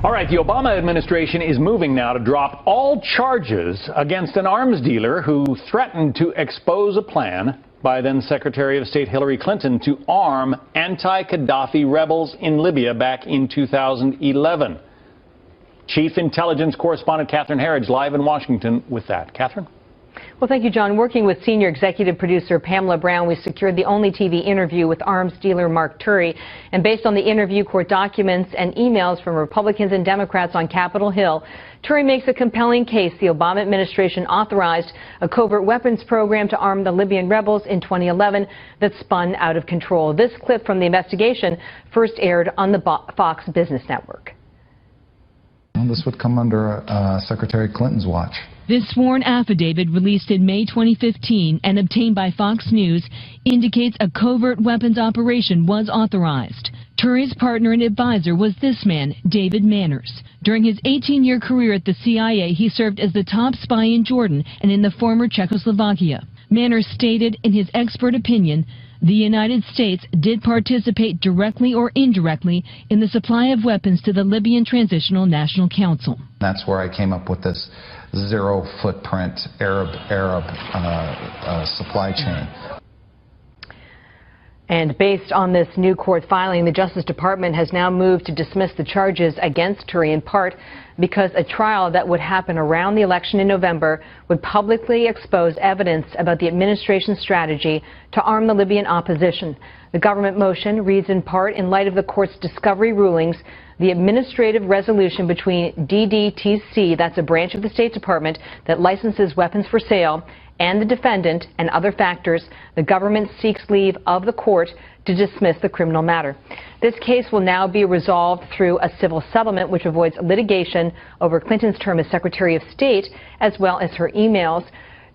All right, the Obama administration is moving now to drop all charges against an arms dealer who threatened to expose a plan by then Secretary of State Hillary Clinton to arm anti-Gaddafi rebels in Libya back in 2011. Chief Intelligence Correspondent Catherine Herridge live in Washington with that. Catherine? Well, thank you, John. Working with senior executive producer Pamela Brown, we secured the only TV interview with arms dealer Mark Turi. And based on the interview, court documents, and emails from Republicans and Democrats on Capitol Hill, Turi makes a compelling case the Obama administration authorized a covert weapons program to arm the Libyan rebels in 2011 that spun out of control. This clip from the investigation first aired on the Fox Business Network. This would come under Secretary Clinton's watch. This sworn affidavit released in May 2015 and obtained by Fox News indicates a covert weapons operation was authorized. Turi's partner and advisor was this man, David Manners. During his 18-year career at the CIA, he served as the top spy in Jordan and in the former Czechoslovakia. Manners stated in his expert opinion, the United States did participate directly or indirectly in the supply of weapons to the Libyan Transitional National Council. That's where I came up with this zero footprint Arab supply chain. And based on this new court filing, the Justice Department has now moved to dismiss the charges against Turi, in part because a trial that would happen around the election in November would publicly expose evidence about the administration's strategy to arm the Libyan opposition. The government motion reads in part, in light of the court's discovery rulings, the administrative resolution between DDTC, that's a branch of the State Department that licenses weapons for sale, and the defendant and other factors, the government seeks leave of the court to dismiss the criminal matter. This case will now be resolved through a civil settlement which avoids litigation over Clinton's term as Secretary of State, as well as her emails.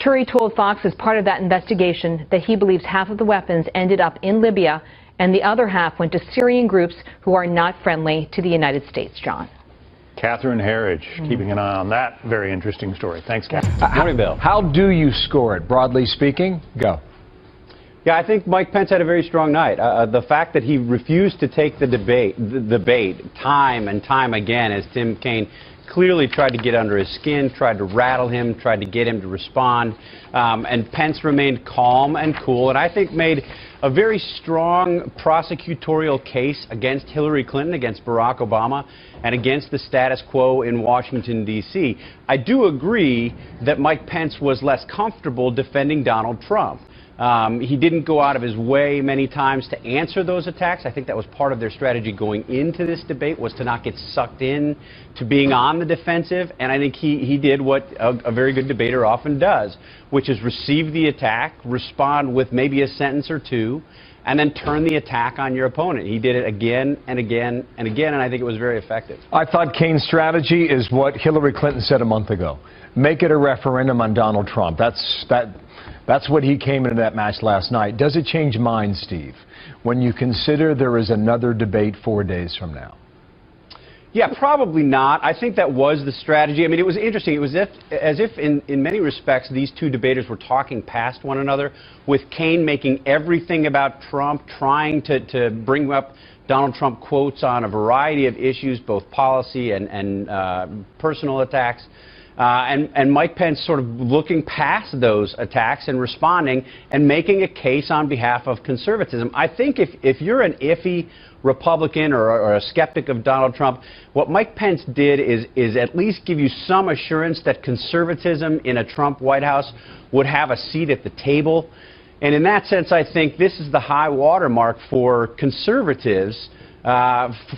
Turi told Fox as part of that investigation that he believes half of the weapons ended up in Libya and the other half went to Syrian groups who are not friendly to the United States. John. Catherine Herridge, keeping an eye on that very interesting story. Thanks, Catherine. Morning, Bill. How do you score it, broadly speaking? Go. Yeah, I think Mike Pence had a very strong night. The fact that he refused to take the debate time and time again, as Tim Kaine clearly tried to get under his skin, tried to rattle him, tried to get him to respond, and Pence remained calm and cool, and I think made a very strong prosecutorial case against Hillary Clinton, against Barack Obama, and against the status quo in Washington, D.C. I do agree that Mike Pence was less comfortable defending Donald Trump. He didn't go out of his way many times to answer those attacks. I think that was part of their strategy going into this debate, was to not get sucked in to being on the defensive. And I think he did what a very good debater often does, which is receive the attack, respond with maybe a sentence or two, and then turn the attack on your opponent. He did it again and again and again, and I think it was very effective. I thought Kaine's strategy is what Hillary Clinton said a month ago. Make it a referendum on Donald Trump. That's what he came into that match last night. Does it change minds, Steve, when you consider there is another debate 4 days from now? Yeah, probably not. I think that was the strategy. I mean, it was interesting. It was as if in many respects, these two debaters were talking past one another, with Kaine making everything about Trump, trying to bring up Donald Trump quotes on a variety of issues, both policy and personal attacks. And Mike Pence sort of looking past those attacks and responding and making a case on behalf of conservatism. I think if you're an iffy Republican or a skeptic of Donald Trump, what Mike Pence did is at least give you some assurance that conservatism in a Trump White House would have a seat at the table. And in that sense, I think this is the high watermark for conservatives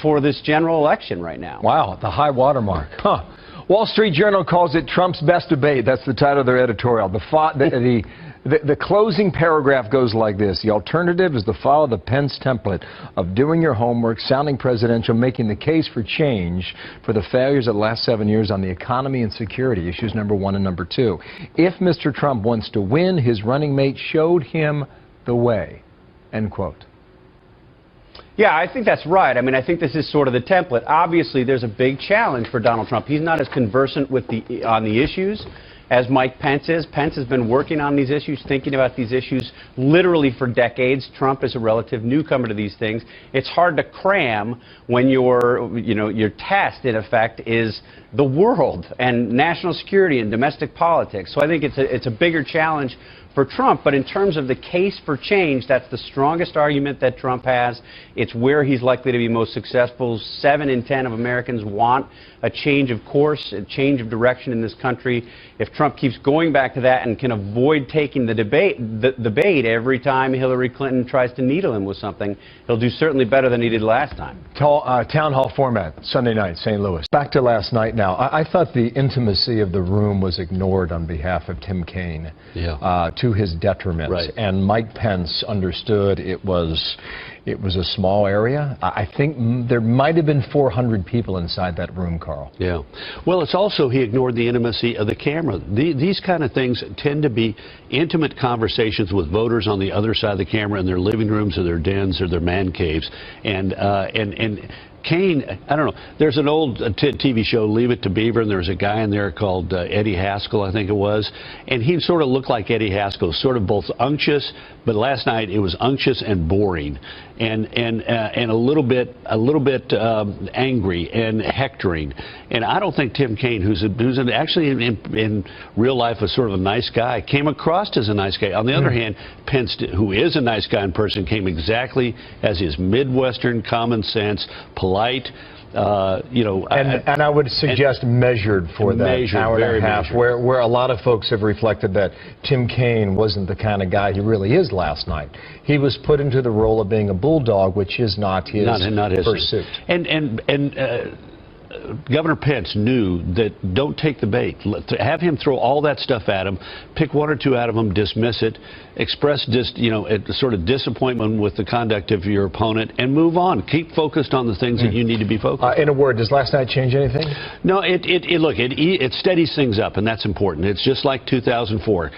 for this general election right now. Wow, the high watermark. Huh. Wall Street Journal calls it Trump's best debate. That's the title of their editorial. The closing paragraph goes like this. The alternative is to follow the Pence template of doing your homework, sounding presidential, making the case for change for the failures of the last 7 years on the economy and security, issues number 1 and number 2. If Mr. Trump wants to win, his running mate showed him the way. End quote. Yeah, I think that's right. I mean, I think this is sort of the template. Obviously, there's a big challenge for Donald Trump. He's not as conversant with on the issues as Mike Pence is. Pence has been working on these issues, thinking about these issues literally for decades. Trump is a relative newcomer to these things. It's hard to cram when your test, in effect, is the world and national security and domestic politics. So I think it's a bigger challenge for Trump, but in terms of the case for change, that's the strongest argument that Trump has. It's where he's likely to be most successful. 7 in 10 of Americans want a change of course, a change of direction in this country. If Trump keeps going back to that and can avoid taking the debate every time Hillary Clinton tries to needle him with something, he'll do certainly better than he did last time. Town hall format, Sunday night, St. Louis. Back to last night now. I thought the intimacy of the room was ignored on behalf of Tim Kaine. Yeah. To his detriment. Right. And Mike Pence understood it was a small area. I think there might have been 400 people inside that room, Carl. Yeah. Well, it's also he ignored the intimacy of the camera. These kind of things tend to be intimate conversations with voters on the other side of the camera in their living rooms or their dens or their man caves. And Kaine, I don't know, there's an old TV show, Leave It to Beaver, and there was a guy in there called Eddie Haskell, I think it was, and he sort of looked like Eddie Haskell, sort of both unctuous, but last night it was unctuous and boring, and a little bit angry and hectoring. And I don't think Tim Kaine, who's actually in real life a sort of a nice guy, came across as a nice guy. On the other hand, Pence, who is a nice guy in person, came exactly as his Midwestern common sense, polite, and I would suggest measured for that hour and a half, where a lot of folks have reflected that Tim Kaine wasn't the kind of guy he really is last night. He was put into the role of being a bulldog, which is not his pursuit. And Governor Pence knew that don't take the bait. Have him throw all that stuff at him, pick 1 or 2 out of them, dismiss it, express sort of disappointment with the conduct of your opponent, and move on. Keep focused on the things that you need to be focused on. In a word, does last night change anything? No, it steadies things up, and that's important. It's just like 2004.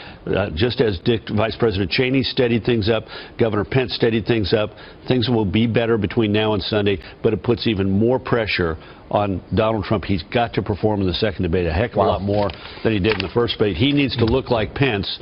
Just as Vice President Cheney steadied things up, Governor Pence steadied things up, things will be better between now and Sunday, but it puts even more pressure on Donald Trump. He's got to perform in the second debate a heck of a lot more than he did in the first debate. He needs to look like Pence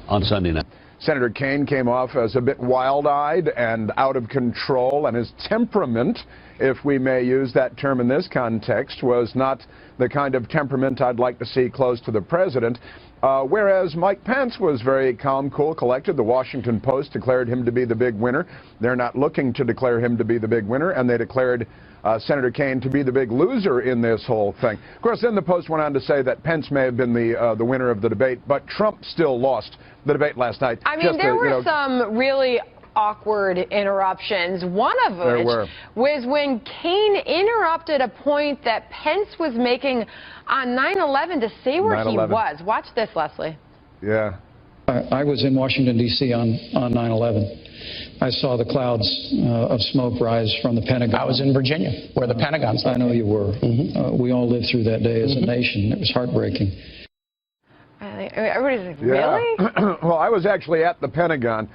on Sunday night. Senator Kaine came off as a bit wild-eyed and out of control, and his temperament, if we may use that term in this context, was not the kind of temperament I'd like to see close to the president. Whereas Mike Pence was very calm, cool, collected. The Washington Post declared him to be the big winner. They're not looking to declare him to be the big winner, and they declared Senator Kaine to be the big loser in this whole thing. Of course, then the Post went on to say that Pence may have been the winner of the debate, but Trump still lost the debate last night. I mean, there were some really awkward interruptions. One of which was when Kaine interrupted a point that Pence was making on 9/11 to say where he was. Watch this, Leslie. Yeah. I was in Washington, D.C. on 9/11. I saw the clouds of smoke rise from the Pentagon. I was in Virginia, where the Pentagon's. I know you were. We all lived through that day as a nation. It was heartbreaking. Everybody's like, really? Well, I was actually at the Pentagon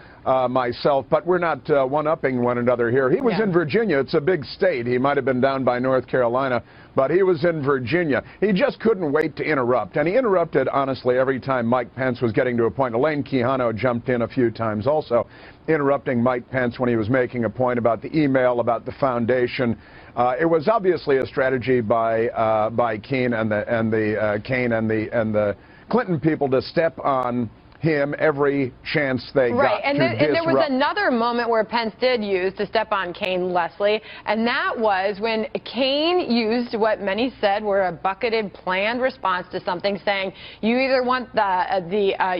myself, but we're not one-upping one another here. He was in Virginia. It's a big state. He might have been down by North Carolina, but he was in Virginia. He just couldn't wait to interrupt, and he interrupted, honestly, every time Mike Pence was getting to a point. Elaine Quijano jumped in a few times also, interrupting Mike Pence when he was making a point about the email, about the foundation. It was obviously a strategy by Kaine and the Clinton people to step on him every chance they got and to disrupt. And there was another moment where Pence did use to step on Kaine, Leslie, and that was when Kaine used what many said were a bucketed, planned response to something, saying you either want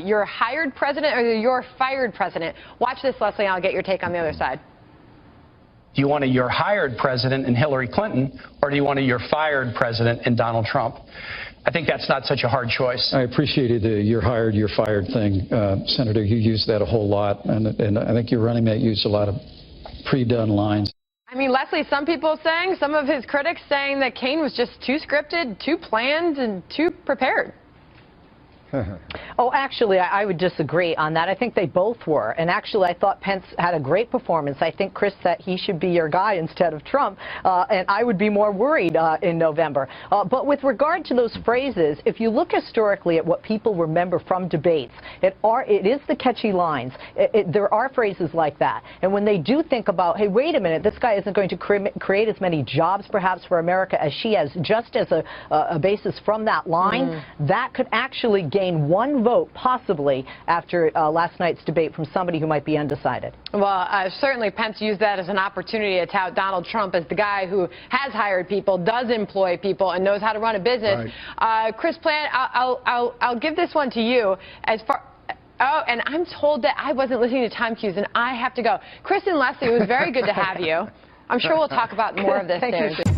your hired president or your fired president. Watch this, Leslie, and I'll get your take on the other side. Do you want a your hired president in Hillary Clinton, or do you want a your fired president in Donald Trump? I think that's not such a hard choice. I appreciated the you're hired, you're fired thing. Senator, you used that a whole lot, and I think your running mate used a lot of pre-done lines. I mean, Leslie, some people saying, some of his critics saying that Kaine was just too scripted, too planned, and too prepared. Oh, actually, I would disagree on that. I think they both were. And actually, I thought Pence had a great performance. I think, Chris, that he should be your guy instead of Trump. And I would be more worried in November. But with regard to those phrases, if you look historically at what people remember from debates, it is the catchy lines. There are phrases like that. And when they do think about, hey, wait a minute, this guy isn't going to create as many jobs, perhaps, for America as she has, just as a basis from that line, that could actually gain one vote, possibly, after last night's debate from somebody who might be undecided. Well, certainly Pence used that as an opportunity to tout Donald Trump as the guy who has hired people, does employ people, and knows how to run a business. Right. Chris Plant, I'll give this one to you. As far Oh, and I'm told that I wasn't listening to time cues, and I have to go. Chris and Leslie, it was very good to have you. I'm sure we'll talk about more of this soon.